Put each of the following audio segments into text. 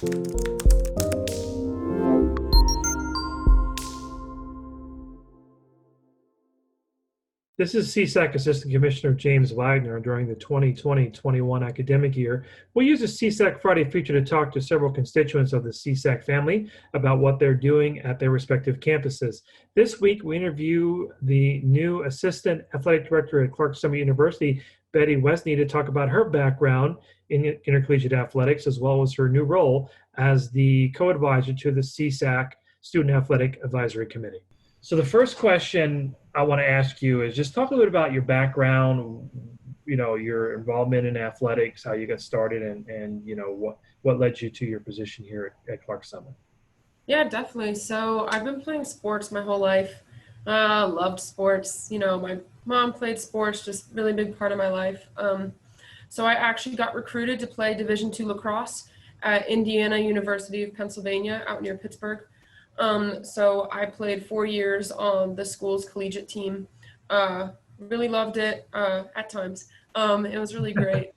This is CSAC Assistant Commissioner James Wagner. During the 2020-21 academic year, we use the CSAC Friday Feature to talk to several constituents of the CSAC family about what they're doing at their respective campuses. This week, we interview the new Assistant Athletic Director at Clark Summit University, Betty Wesney, to talk about her background in intercollegiate athletics, as well as her new role as the co-advisor to the CSAC Student Athletic Advisory Committee. So the first question I want to ask you is just talk a little bit about your background, your involvement in athletics, how you got started, and what led you to your position here at Clark Summit. Yeah, definitely. So I've been playing sports my whole life. Loved sports. My mom played sports, just really big part of my life. So I actually got recruited to play Division II lacrosse at Indiana University of Pennsylvania out near Pittsburgh. So I played 4 years on the school's collegiate team. Really loved it at times. It was really great.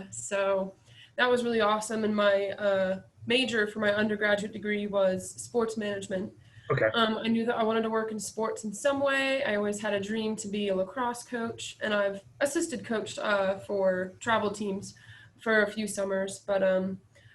So that was really awesome. And my major for my undergraduate degree was sports management. Okay. I knew that I wanted to work in sports in some way. I always had a dream to be a lacrosse coach, and I've assisted coached for travel teams for a few summers. But I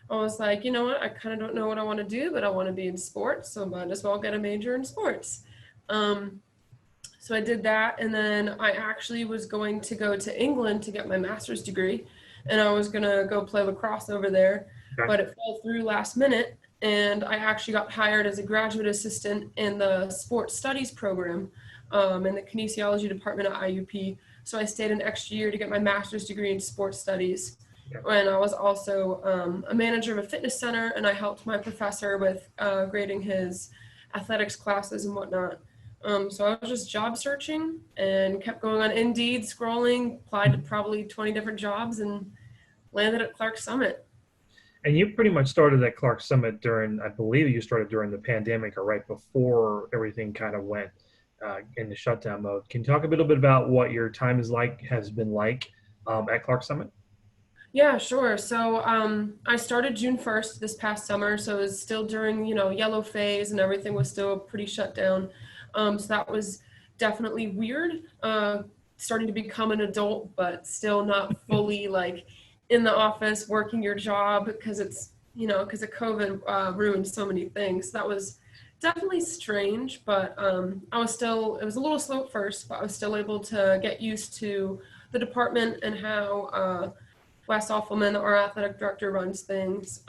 was like, you know what, I kind of don't know what I want to do, but I want to be in sports, so might as well get a major in sports. So I did that, and then I actually was going to go to England to get my master's degree, and I was going to go play lacrosse over there, but it fell through last minute, and I actually got hired as a graduate assistant in the sports studies program in the kinesiology department at IUP. So I stayed an extra year to get my master's degree in sports studies. And I was also a manager of a fitness center, and I helped my professor with grading his athletics classes and whatnot. So I was just job searching and kept going on Indeed, scrolling, applied to probably 20 different jobs, and landed at Clark Summit. And you pretty much started at Clark Summit I believe you started during the pandemic or right before everything kind of went into shutdown mode. Can you talk a little bit about what your time has been like at Clark Summit? Yeah, sure. So I started June 1st this past summer, so it was still during, yellow phase, and everything was still pretty shut down. So that was definitely weird, starting to become an adult, but still not fully like in the office working your job because because of COVID ruined so many things. That was definitely strange, but it was a little slow at first, but I was still able to get used to the department and how Wes Offelman, our athletic director, runs things.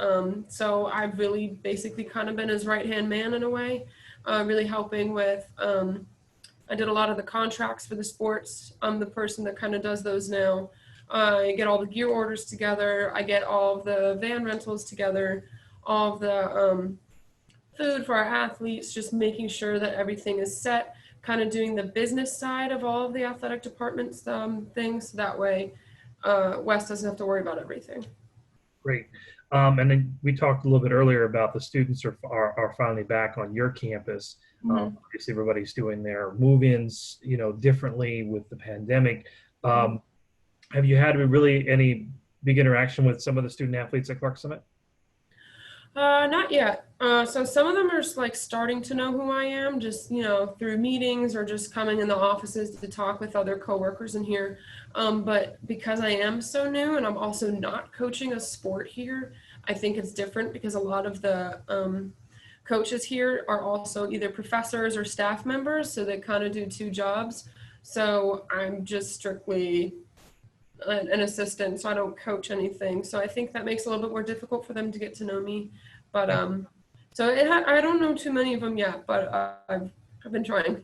So I've really basically kind of been his right-hand man in a way, really helping with, I did a lot of the contracts for the sports. I'm the person that kind of does those now. I get all the gear orders together. I get all of the van rentals together, all of the food for our athletes, just making sure that everything is set, kind of doing the business side of all of the athletic department's things. That way, Wes doesn't have to worry about everything. Great. And then we talked a little bit earlier about the students are finally back on your campus. Mm-hmm. Obviously, everybody's doing their move-ins, differently with the pandemic. Have you had really any big interaction with some of the student athletes at Clark Summit? Not yet. So some of them are like starting to know who I am, just, through meetings or just coming in the offices to talk with other coworkers in here. But because I am so new and I'm also not coaching a sport here, I think it's different because a lot of the coaches here are also either professors or staff members. So they kind of do two jobs. So I'm just strictly an assistant, so I don't coach anything. So I think that makes it a little bit more difficult for them to get to know me. But so I don't know too many of them yet, but I've been trying.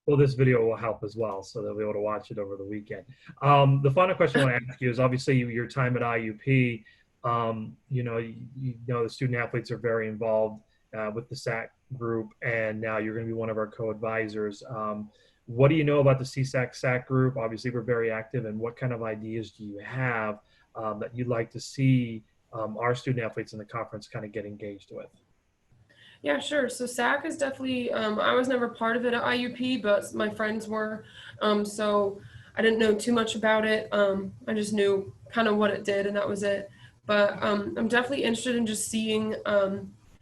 Well, this video will help as well, so they'll be able to watch it over the weekend. The final question I want to ask you is obviously your time at IUP. The student athletes are very involved with the SAC group, and now you're going to be one of our co-advisors. What do you know about the CSAC SAC group? Obviously, we're very active, and what kind of ideas do you have that you'd like to see our student athletes in the conference kind of get engaged with? Yeah, sure. So SAC is definitely, I was never part of it at IUP, but my friends were. So I didn't know too much about it. I just knew kind of what it did, and that was it. But I'm definitely interested in just seeing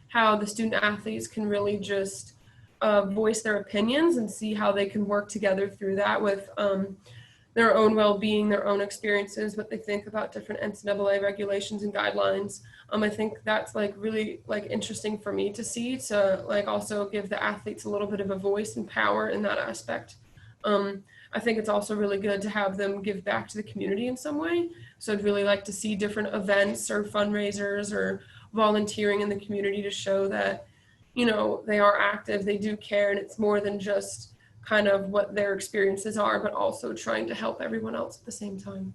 how the student athletes can really just voice their opinions and see how they can work together through that with their own well-being, their own experiences, what they think about different NCAA regulations and guidelines. I think that's like really like interesting for me to see, to like also give the athletes a little bit of a voice and power in that aspect. I think it's also really good to have them give back to the community in some way. So I'd really like to see different events or fundraisers or volunteering in the community to show that, you know, they are active, they do care, and it's more than just kind of what their experiences are, but also trying to help everyone else at the same time.